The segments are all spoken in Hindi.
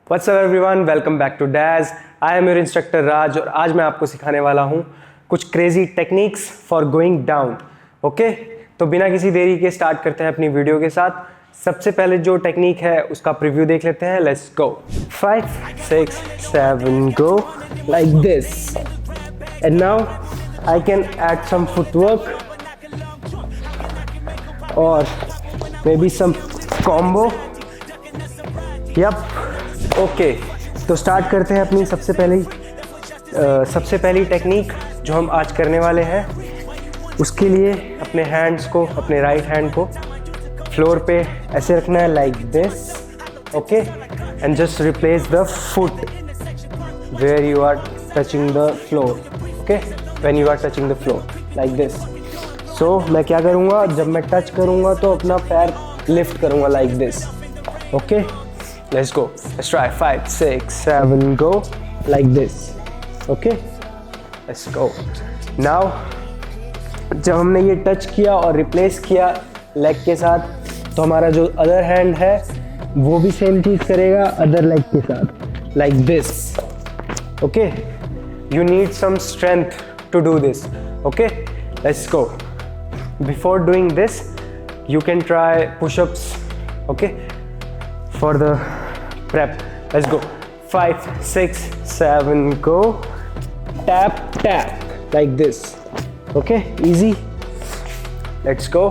What's up everyone, welcome back to Daz. I am your instructor Raj और आज मैं आपको सिखाने वाला हूँ कुछ crazy techniques for going down. Okay, तो बिना किसी देरी के स्टार्ट करते हैं अपनी वीडियो के साथ। सबसे पहले जो टेक्निक है उसका प्रीव्यू देख लेते हैं। Let's go. 5 6 7 go like this and now I can add some footwork और maybe some combo. Yup, okay, तो स्टार्ट करते हैं अपनी सबसे पहली टेक्निक जो हम आज करने वाले हैं। उसके लिए अपने हैंड्स को, अपने राइट हैंड को फ्लोर पे ऐसे रखना है like this. Okay, and just replace the foot where you are touching the floor. Okay, when you are touching the floor like this. So मैं क्या करूँगा, जब मैं टच करूँगा तो अपना पैर लिफ्ट करूँगा like this. Okay, let's go, let's try 5 6 7 go like this. Okay, let's go. Now जब हमने ये टच किया और रिप्लेस किया लेग के साथ, तो हमारा जो अदर हैंड है वो भी सेम चीज करेगा अदर लेग के साथ like this. Okay, you need some strength to do this. Okay, let's go. Before doing this you can try push-ups. Okay, for the prep, let's go. 5 6 7 go, tap tap like this. Okay, easy. Let's go.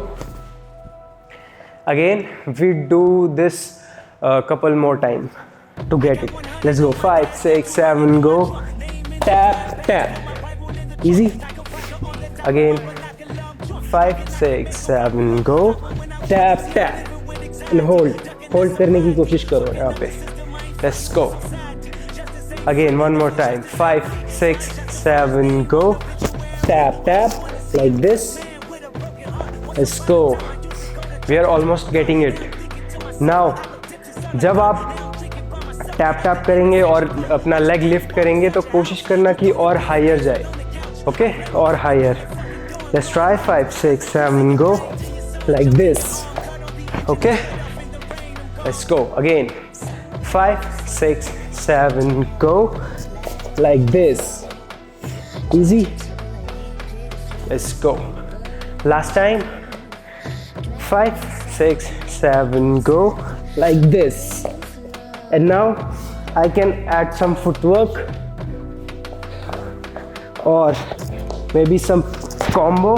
Again we do this a couple more time to get it. Let's go. 5 6 7 go, tap tap, easy. Again 5 6 7 go, tap tap and hold करने की कोशिश करो यहाँ पे। Let's go. Again one more time. 5 6 7 go, tap tap like this. Let's go. We are almost getting it. Now जब आप टैप टैप करेंगे और अपना लेग लिफ्ट करेंगे तो कोशिश करना कि और हायर जाए। ओके, और higher. Let's try 5 6 7 go like this. Okay, let's go again. 5 6 7 go like this. Easy. Let's go. Last time. 5 6 7 go like this. And now I can add some footwork or maybe some combo.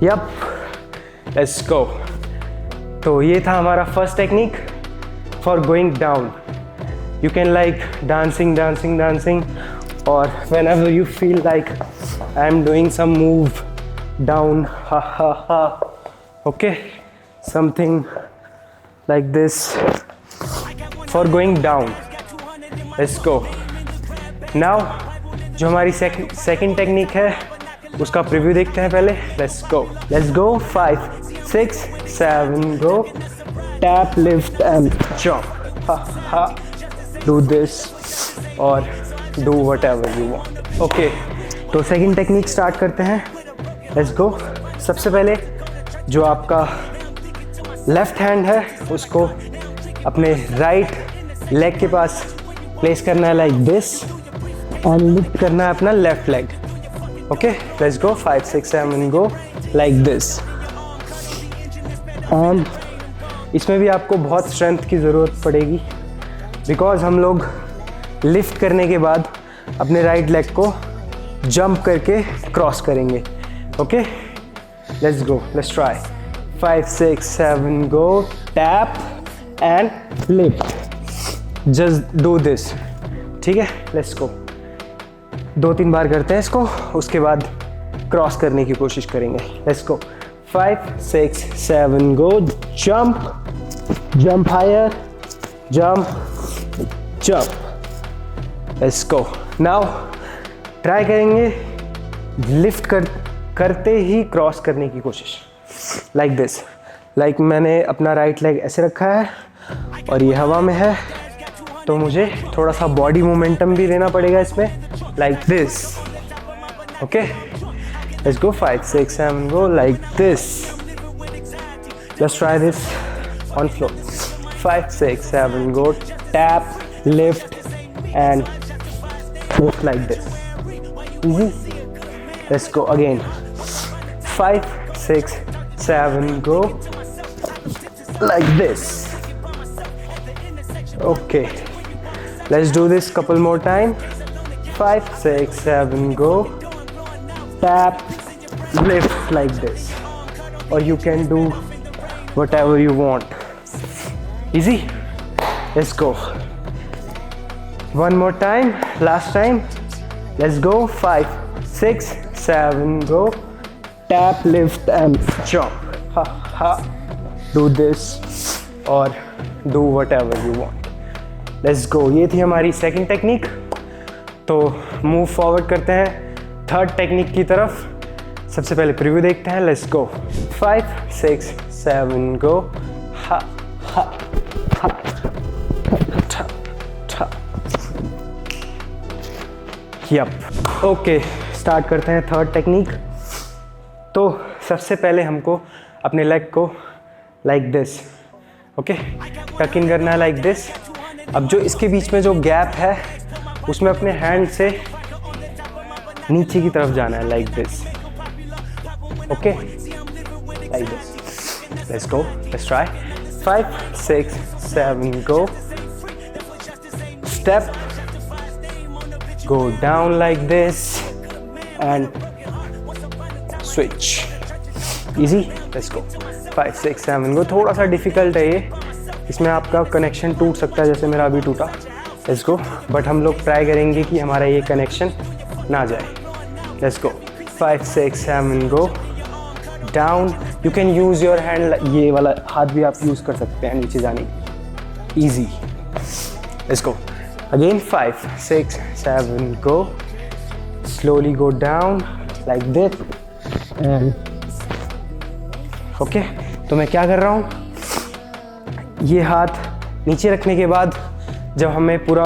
Yup, let's go. तो ये था हमारा first technique for going down. You can like dancing dancing dancing, और whenever you feel like I am doing some move down, हा हा हा, okay, something like this for going down. Let's go. Now जो हमारी सेकंड टेक्निक है उसका प्रीव्यू देखते हैं पहले। Let's go 5 6 7 go, tap lift and jump, हा हा, डू दिस और do what ever you want. Okay, तो सेकंड टेक्निक स्टार्ट करते हैं। लेट्स गो। सबसे पहले जो आपका लेफ्ट हैंड है उसको अपने राइट लेग के पास प्लेस करना है लाइक दिस और लिफ्ट करना है अपना left leg. Okay, let's go. 5 6 7 go like this. And इसमें भी आपको बहुत स्ट्रेंथ की ज़रूरत पड़ेगी बिकॉज हम लोग लिफ्ट करने के बाद अपने राइट लेग को जंप करके क्रॉस करेंगे। Okay, let's go, let's try. 5 6 7 go, tap and lift, just do this. ठीक है, लेट्स गो। 2-3 बार करते हैं इसको, उसके बाद क्रॉस करने की कोशिश करेंगे। Let's go. 5 6 7 go, jump higher, jump jump. Let's go. Now try करेंगे लिफ्ट करते ही क्रॉस करने की कोशिश लाइक दिस। लाइक मैंने अपना राइट लेग ऐसे रखा है और ये हवा में है, तो मुझे थोड़ा सा बॉडी मोमेंटम भी देना पड़ेगा इसमें like this. Okay, let's go. 5 6 7 go like this. Let's try this on floor. 5 6 7 go, tap, lift, and lift like this. Easy. Let's go again. 5, 6, 7, go like this. Okay, let's do this couple more time. 5, 6, 7, go. Tap, lift like this, or you can do whatever you want. Easy. Let's go. One more time, last time. Let's go. 5, 6, 7, go. Tap, lift and jump. Ha ha. Do this or do whatever you want. Let's go. ये थी हमारी सेकंड टेक्निक. तो मूव फॉरवर्ड करते हैं थर्ड टेक्निक की तरफ. सबसे पहले प्रीव्यू देखते हैं. Let's go. 5, 6, 7, गो. हा हा हा ठा ठा. यप. ओके, स्टार्ट करते हैं थर्ड टेक्निक. तो सबसे पहले हमको अपने लेग को लाइक दिस, ओके, टक इन करना है लाइक दिस. अब जो इसके बीच में जो गैप है उसमें अपने हैंड से नीचे की तरफ जाना है like this. Okay, like this. Let's go. Let's try. 5, 6, 7, go. Step, go down like this and switch. Easy. Let's go. 5, 6, 7 go. थोड़ा सा डिफिकल्ट है ये, इसमें आपका कनेक्शन टूट सकता है जैसे मेरा अभी टूटा. Let's go. बट हम लोग ट्राई करेंगे कि हमारा ये कनेक्शन ना जाए. Let's go. 5, 6, 7 go. Down. You can use your hand. ये वाला हाथ भी आप यूज़ कर सकते हैं नीचे जाने की. Easy. Let's go. Again 5, 6, 7, go. Slowly go down like this. And okay, तो मैं क्या कर रहा हूँ, ये हाथ नीचे रखने के बाद जब हमें पूरा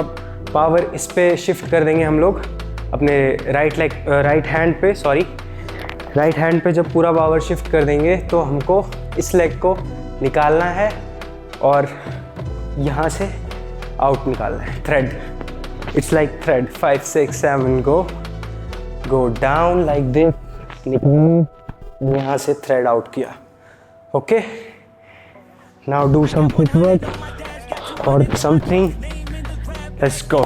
पावर इस पे शिफ्ट कर देंगे हम लोग अपने राइट हैंड पे जब पूरा पावर शिफ्ट कर देंगे तो हमको इस लेग को निकालना है और यहाँ से आउट निकालना है. Thread. It's like thread. 5, 6, 7 go down like this. यहाँ से थ्रेड आउट किया. Okay, now do some footwork और something. Let's go.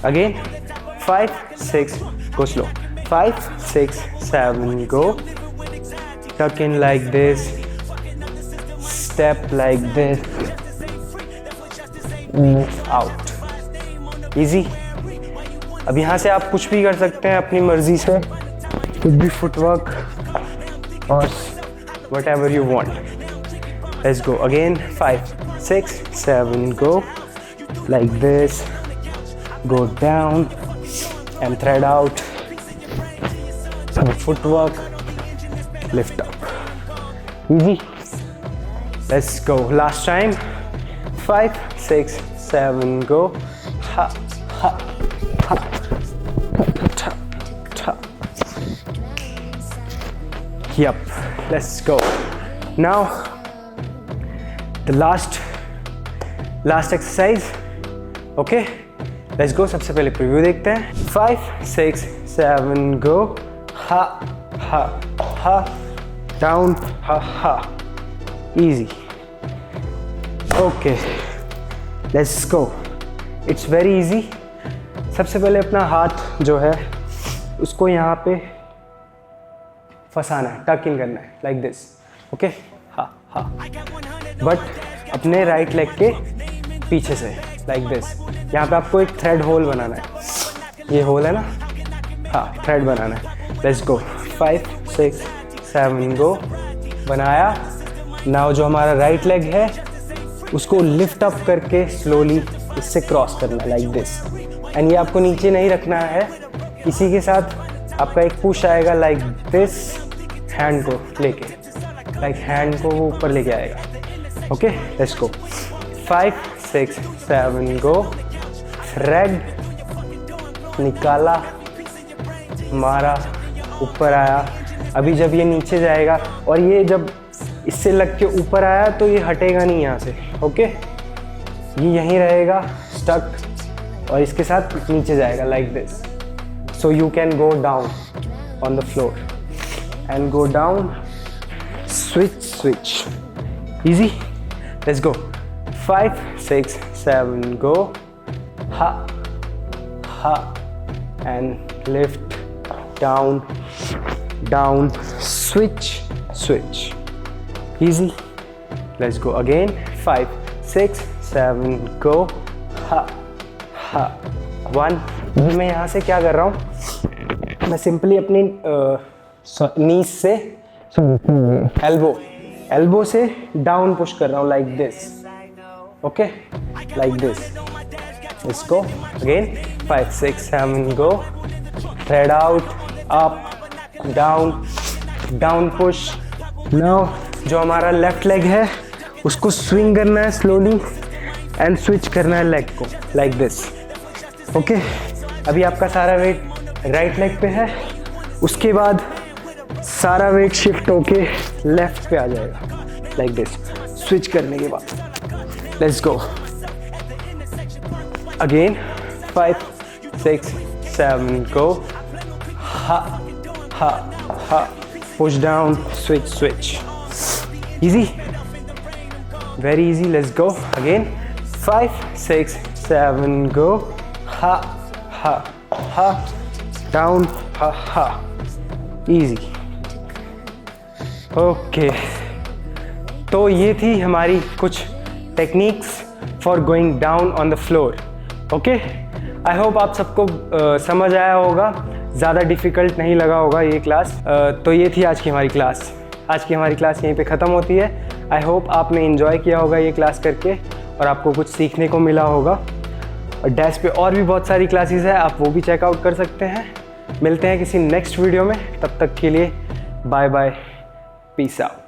Again 5, 6 go slow. 5, 6, 7 go. Tuck in like this. Step like this. Move out. Easy. अब यहाँ से आप कुछ भी कर सकते हैं अपनी मर्जी से, कुछ भी फुटवर्क और whatever you want. Let's go again. 5, 6, 7 go like this. Go down and thread out. Some footwork. Lift up. Easy. Let's go. Last time. 5, 6, 7 go. Ha ha ha ta ta. Yep. Let's go. Now the last exercise. Okay, let's go. सबसे पहले प्रीव्यू देखते हैं. 5, 6, 7 go. Ha ha ha. Down. Ha ha. Easy. Okay, let's go. It's very easy. सबसे पहले अपना हाथ जो है उसको यहाँ पे फंसाना है, टक इन करना है लाइक दिस. ओके, हाँ हाँ, बट अपने राइट लेग के पीछे से लाइक दिस. यहाँ पे आपको एक थ्रेड होल बनाना है. ये होल है ना, हाँ, थ्रेड बनाना है. Let's go. 5, 6, 7 गो. बनाया. नाउ जो हमारा राइट लेग है उसको लिफ्ट अप करके स्लोली इससे क्रॉस करना लाइक दिस. एंड ये आपको नीचे नहीं रखना है, इसी के साथ आपका एक पुश आएगा लाइक दिस. हैंड को लेके लाइक हैंड को वो ऊपर लेके आएगा. Okay, let's go. 5, 6, 7 go. Thread निकाला, मारा, ऊपर आया. अभी जब ये नीचे जाएगा और ये जब इससे लग के ऊपर आया तो ये हटेगा नहीं यहाँ से. ओके, ये यहीं रहेगा स्टक और इसके साथ नीचे जाएगा like this. So you can go down on the floor and go down, switch. Easy. Let's go. 5, 6, 7, go. Ha, ha, and lift, down, down, switch. Easy. Let's go again. 5, 6, 7, go. Ha, ha. 1. मैं यहाँ से क्या कर रहा हूँ? मैं सिंपली अपनी नीज से एल्बो से डाउन पुश कर रहा हूँ like this. Okay, like this. Let's go again. 5, 6, 7, go. Thread out, up, down push. Now जो हमारा लेफ्ट लेग है उसको स्विंग करना है स्लोली एंड स्विच करना है लेग को लाइक दिस. ओके, अभी आपका सारा वेट राइट लेग पे है, उसके बाद सारा वेट शिफ्ट होके लेफ्ट पे आ जाएगा लाइक दिस. स्विच करने के बाद लेट्स गो अगेन. 5, 6, 7, गो. हा हा हा, push down, switch. Easy, very easy. Let's go again. 5, 6, 7, गो. हा हा हा, डाउन, हा हा. इजी. ओके, तो ये थी हमारी कुछ techniques for going down on the floor. Okay, I hope आप सबको समझ आया होगा, ज़्यादा डिफ़िकल्ट नहीं लगा होगा ये क्लास. तो ये थी आज की हमारी क्लास. आज की हमारी क्लास यहीं पे ख़त्म होती है. आई होप आपने इन्जॉय किया होगा ये क्लास करके और आपको कुछ सीखने को मिला होगा. डैश पे और भी बहुत सारी क्लासेस है, आप वो भी चेकआउट कर सकते हैं. मिलते हैं किसी नेक्स्ट वीडियो में, तब तक के लिए बाय बाय, पीस आउट.